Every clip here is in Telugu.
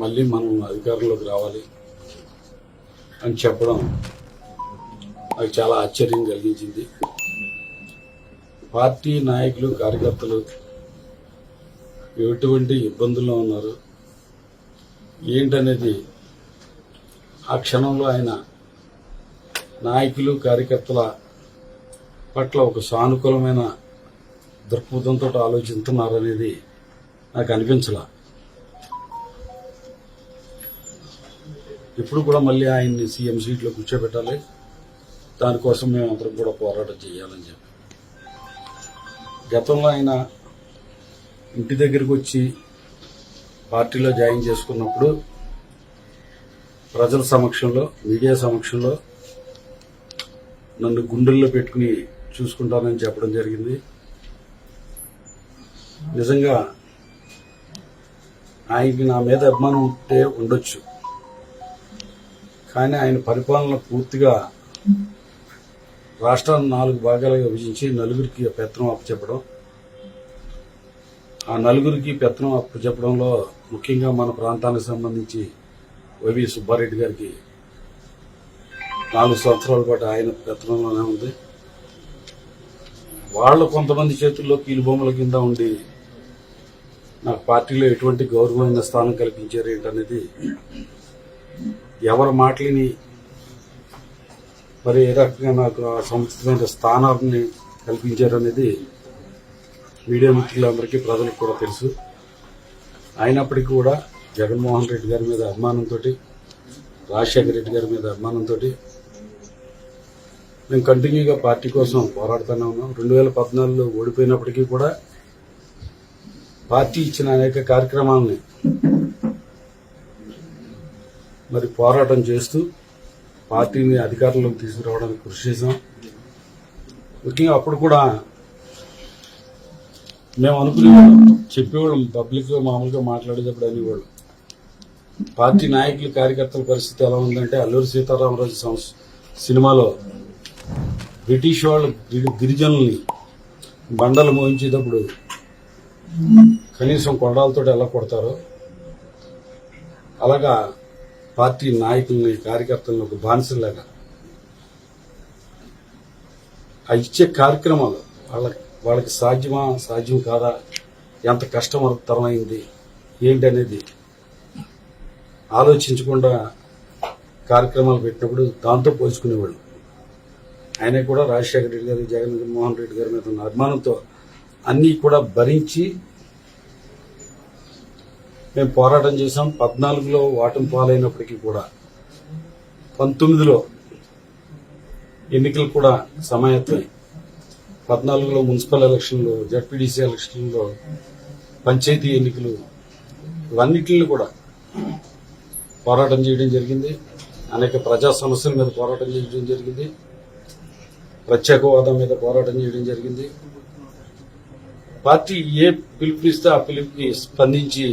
మళ్ళీ మనం అధికారంలోకి రావాలి అని చెప్పడం నాకు చాలా ఆశ్చర్యం కలిగించింది. పార్టీ నాయకులు కార్యకర్తలు ఎటువంటి ఇబ్బందుల్లో ఉన్నారు ఏంటనేది ఆ క్షణంలో ఆయన నాయకులు కార్యకర్తల పట్ల ఒక సానుకూలమైన దృక్పథంతో ఆలోచిస్తున్నారనేది నాకు అనిపించలా. ఇప్పుడు కూడా మళ్ళీ ఆయన్ని సీఎం సీట్లో కూర్చోబెట్టాలి, దానికోసం మేము అందరం కూడా పోరాటం చేయాలని చెప్పి గతంలో ఆయన ఇంటి దగ్గరికి వచ్చి పార్టీలో జాయిన్ చేసుకున్నప్పుడు ప్రజల సమక్షంలో మీడియా సమక్షంలో నన్ను గుండెల్లో పెట్టుకుని చూసుకుంటానని చెప్పడం జరిగింది. నిజంగా ఆయనకి నా మీద అభిమానం ఉంటే ఉండొచ్చు, కానీ ఆయన పరిపాలన పూర్తిగా రాష్ట్రాన్ని 4 భాగాలుగా విభజించి నలుగురికి పెత్తనం అప్పచెప్పడం, ఆ నలుగురికి పెత్తనం అప్పచెప్పడంలో ముఖ్యంగా మన ప్రాంతానికి సంబంధించి వైవి సుబ్బారెడ్డి గారికి 4 సంవత్సరాల పాటు ఆయన పెత్తనంలోనే ఉంది. వాళ్ళు కొంతమంది చేతుల్లో కీలుబొమ్మల కింద ఉండి నాకు పార్టీలో ఎటువంటి గౌరవమైన స్థానం కల్పించారు ఏంటనేది, ఎవరి మాటలని మరి ఏ రకంగా నాకు ఆ సముచితమైన స్థానాన్ని కల్పించారనేది మీడియా మిత్రులందరికీ ప్రజలకు కూడా తెలుసు. అయినప్పటికీ కూడా జగన్మోహన్ రెడ్డి గారి మీద అభిమానంతో, రాజశేఖర రెడ్డి గారి మీద అభిమానంతో మేము కంటిన్యూగా పార్టీ కోసం పోరాడుతూనే ఉన్నాం. 2014లో ఓడిపోయినప్పటికీ కూడా పార్టీ ఇచ్చిన అనేక కార్యక్రమాలని మరి పోరాటం చేస్తూ పార్టీని అధికారంలోకి తీసుకురావడానికి కృషి చేశాం. ముఖ్యంగా అప్పుడు కూడా మేము అనుకునేవాళ్ళం, చెప్పేవాళ్ళం, పబ్లిక్గా మామూలుగా మాట్లాడేటప్పుడు అనేవాళ్ళు, పార్టీ నాయకులు కార్యకర్తల పరిస్థితి ఎలా ఉందంటే అల్లూరి సీతారామరాజు సినిమాలో బ్రిటిష్ వాళ్ళు గిరిజనుల్ని బండలు మోయించేటప్పుడు కనీసం కొండాలతో ఎలా కొడతారో అలాగా పార్టీ నాయకుల్ని కార్యకర్తలను ఒక బానిసలాగా ఆ ఇచ్చే కార్యక్రమాలు వాళ్ళకి సాధ్యమా సాధ్యం కాదా, ఎంత కష్టతరమైంది ఏంటి అనేది ఆలోచించకుండా కార్యక్రమాలు పెట్టినప్పుడు దాంతో పోల్చుకునేవాళ్ళు. ఆయన కూడా రాజశేఖర రెడ్డి గారు, జగన్మోహన్ రెడ్డి గారి మీద ఉన్న అభిమానంతో అన్నీ కూడా భరించి మేము పోరాటం చేశాం. 14లో ఓటమి పాలైనప్పటికీ కూడా 19లో ఎన్నికలు కూడా సమాయత్తమై 14లో మున్సిపల్ ఎలక్షన్లు, జడ్పీడీసీ ఎలక్షన్లో, పంచాయతీ ఎన్నికలు, ఇవన్నిటిని కూడా పోరాటం చేయడం జరిగింది. అనేక ప్రజా సమస్యల మీద పోరాటం చేయడం జరిగింది. ప్రత్యేక హోదా మీద పోరాటం చేయడం జరిగింది. పార్టీ ఏ పిలుపునిస్తే ఆ పిలుపుకి స్పందించి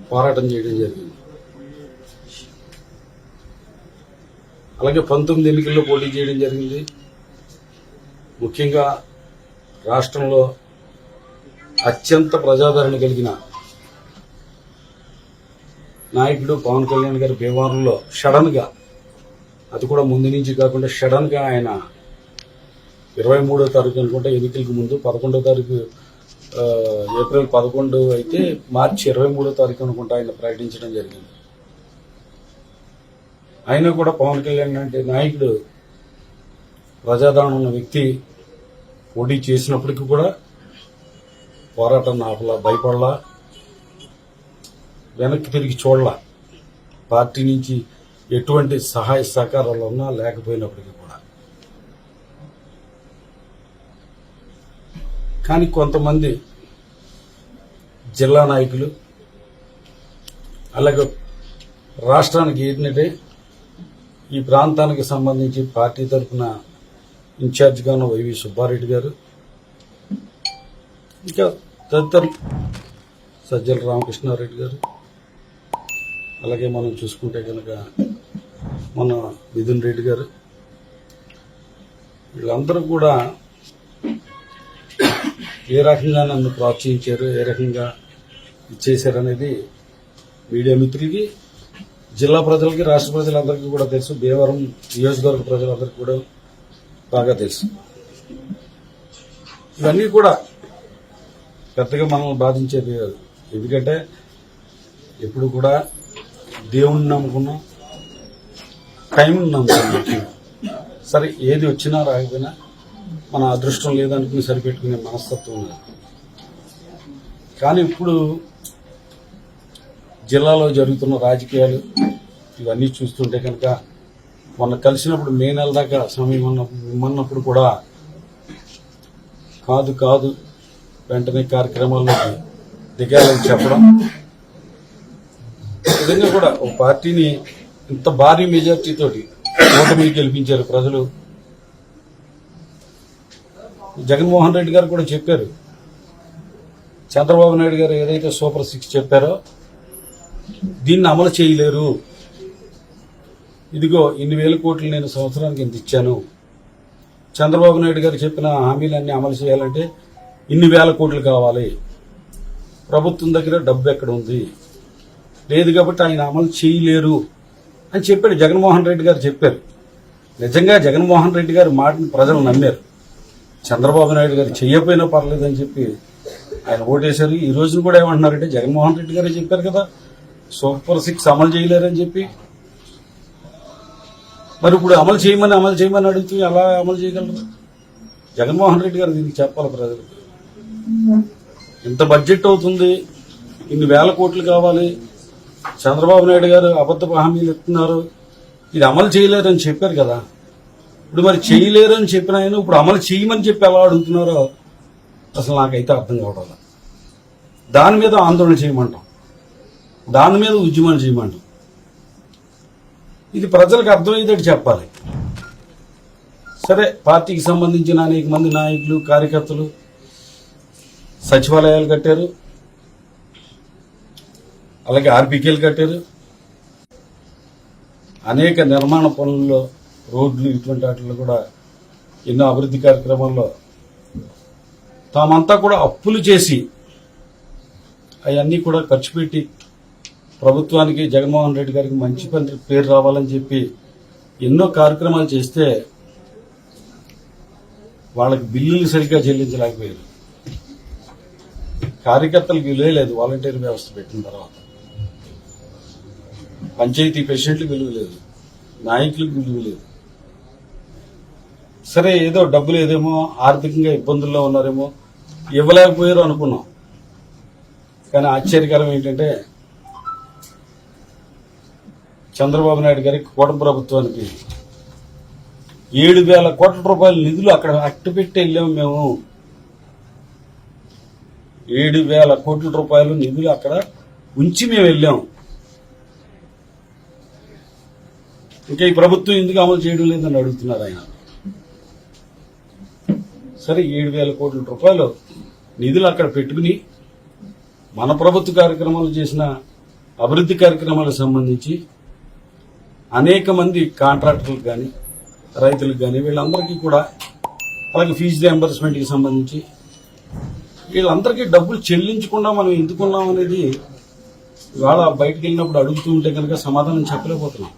పోరాటం చేయడం జరిగింది. అలాగే 19 ఎన్నికల్లో పోటీ చేయడం జరిగింది. ముఖ్యంగా రాష్ట్రంలో అత్యంత ప్రజాదరణ కలిగిన నాయకుడు పవన్ కళ్యాణ్ గారి భీమవరంలో సడన్ గా, అది కూడా ముందు నుంచి కాకుండా సడన్ గా ఆయన 23వ తారీఖు అనుకుంటే ఎన్నికలకు ముందు 11వ తారీఖు ఏప్రిల్ 11 అయితే మార్చి 23వ తారీఖు అనుకుంటా ఆయన ప్రకటించడం జరిగింది. ఆయన కూడా పవన్ కళ్యాణ్ అంటే నాయకుడు, ప్రజాదరణ ఉన్న వ్యక్తి పోటీ చేసినప్పటికీ కూడా పోరాటం ఆపలా, భయపడలా, వెనక్కి తిరిగి చూడలా. పార్టీ నుంచి ఎటువంటి సహాయ సహకారాలు ఉన్నా లేకపోయినప్పటికీ కూడా. కానీ కొంతమంది జిల్లా నాయకులు, అలాగే రాష్ట్రానికి ఏంటంటే ఈ ప్రాంతానికి సంబంధించి పార్టీ తరఫున ఇన్ఛార్జిగా ఉన్న వైవి సుబ్బారెడ్డి గారు, ఇంకా తదితరులు సజ్జల రామకృష్ణారెడ్డి గారు, అలాగే మనం చూసుకుంటే కనుక మన మిథున్ రెడ్డి గారు, వీళ్ళందరూ కూడా ఏ రకంగా నన్ను ప్రోత్సహించారు, ఏ రకంగా చేశారనేది మీడియా మిత్రులకి, జిల్లా ప్రజలకి, రాష్ట్ర ప్రజలందరికీ కూడా తెలుసు. భీమవరం నియోజకవర్గ ప్రజలందరికీ కూడా బాగా తెలుసు. ఇవన్నీ కూడా పెద్దగా మనల్ని బాధించేది కాదు. ఎందుకంటే ఎప్పుడు కూడా దేవుణ్ణి నమ్ముకున్నాం, టైంని నమ్ముకున్నాం. సరే ఏది వచ్చినా రాకపోయినా మన అదృష్టం లేదనుకుని సరిపెట్టుకునే మనస్తత్వం లేదు. కానీ ఇప్పుడు జిల్లాలో జరుగుతున్న రాజకీయాలు ఇవన్నీ చూస్తుంటే కనుక మొన్న కలిసినప్పుడు మే నెల దాకా సమయం ఇమ్మన్నప్పుడు కూడా కాదు వెంటనే కార్యక్రమాల్లోకి దిగాలని చెప్పడం, విధంగా కూడా ఒక పార్టీని ఇంత భారీ మెజార్టీతోటి ఓటమి గెలిపించారు ప్రజలు. జగన్మోహన్ రెడ్డి గారు కూడా చెప్పారు, చంద్రబాబు నాయుడు గారు ఏదైతే సూపర్ 6 చెప్పారో దీన్ని అమలు చేయలేరు. ఇదిగో ఇన్ని వేల కోట్లు నేను సంవత్సరానికి ఇంత ఇచ్చాను. చంద్రబాబు నాయుడు గారు చెప్పిన హామీలన్నీ అమలు చేయాలంటే ఇన్ని వేల కోట్లు కావాలి. ప్రభుత్వం దగ్గర డబ్బు ఎక్కడ ఉంది, లేదు కాబట్టి ఆయన అమలు చేయలేరు అని చెప్పాడు. జగన్మోహన్ రెడ్డి గారు చెప్పారు. నిజంగా జగన్మోహన్ రెడ్డి గారి మాటను ప్రజలు నమ్మారు. చంద్రబాబు నాయుడు గారు చెయ్యపోయినా పర్లేదని చెప్పి ఆయన ఓటేశారు. ఈ రోజున కూడా ఏమంటున్నారంటే జగన్మోహన్ రెడ్డి గారే చెప్పారు కదా సూపర్ 6 అమలు చేయలేరని చెప్పి. మరి ఇప్పుడు అమలు చేయమని అడుగుతూ ఎలా అమలు చేయగలరు? జగన్మోహన్ రెడ్డి గారు దీనికి చెప్పాలి ప్రజలకు. ఇంత బడ్జెట్ అవుతుంది, ఇన్ని వేల కోట్లు కావాలి, చంద్రబాబు నాయుడు గారు అబద్ధపు హామీలు ఇస్తున్నారు, ఇది అమలు చేయలేరని చెప్పారు కదా. ఇప్పుడు మరి చేయలేరని చెప్పిన ఆయన ఇప్పుడు అమలు చేయమని చెప్పి ఎలా అడుగుతున్నారో అసలు నాకైతే అర్థం కావడం. దాని మీద ఆందోళన చేయమంటాం, దాని మీద ఉద్యమాలు చేయమంటాం. ఇది ప్రజలకు అర్థమయ్యేటట్టు చెప్పాలి. సరే, పార్టీకి సంబంధించిన అనేక మంది నాయకులు, కార్యకర్తలు సచివాలయాలు కట్టారు, అలాగే ఆర్బీకేలు కట్టారు, అనేక నిర్మాణ పనుల్లో రోడ్లు ఇటువంటి వాటిల్లో కూడా ఎన్నో అభివృద్ధి కార్యక్రమాల్లో తామంతా కూడా అప్పులు చేసి అవన్నీ కూడా ఖర్చు పెట్టి ప్రభుత్వానికి, జగన్మోహన్ రెడ్డి గారికి మంచి పేరు రావాలని చెప్పి ఎన్నో కార్యక్రమాలు చేస్తే వాళ్ళకి బిల్లులు సరిగ్గా చెల్లించలేకపోయారు. కార్యకర్తలకు విలువ లేదు. వాలంటీర్ వ్యవస్థ పెట్టిన తర్వాత పంచాయతీ ప్రెసిడెంట్లకు విలువ లేదు, నాయకులకు విలువ లేదు. సరే, ఏదో డబ్బులు ఏదేమో ఆర్థికంగా ఇబ్బందుల్లో ఉన్నారేమో ఇవ్వలేకపోయారు అనుకున్నాం. కానీ ఆశ్చర్యకరం ఏంటంటే చంద్రబాబు నాయుడు గారికి, కూటమి ప్రభుత్వానికి 7,000 కోట్ల రూపాయల నిధులు అక్కడ అట్టుపెట్టి వెళ్ళాము మేము. 7,000 కోట్ల రూపాయలు నిధులు అక్కడ ఉంచి మేము వెళ్ళాం. ఇంకా ఈ ప్రభుత్వం ఎందుకు అమలు చేయడం లేదని అడుగుతున్నారు ఆయన. సరే, 7,000 కోట్ల రూపాయలు నిధులు అక్కడ పెట్టుకుని మన ప్రభుత్వ కార్యక్రమాలు చేసిన అభివృద్ధి కార్యక్రమాలకు సంబంధించి అనేక మంది కాంట్రాక్టర్లకు కానీ, రైతులకు కానీ, వీళ్ళందరికీ కూడా, అలాగే ఫీజు రియంబర్స్మెంట్కి సంబంధించి వీళ్ళందరికీ డబ్బులు చెల్లించకుండా మనం ఎందుకున్నాం అనేది ఇవాళ బయటకు వెళ్ళినప్పుడు అడుగుతూ ఉంటే కనుక సమాధానం చెప్పలేకపోతున్నాం.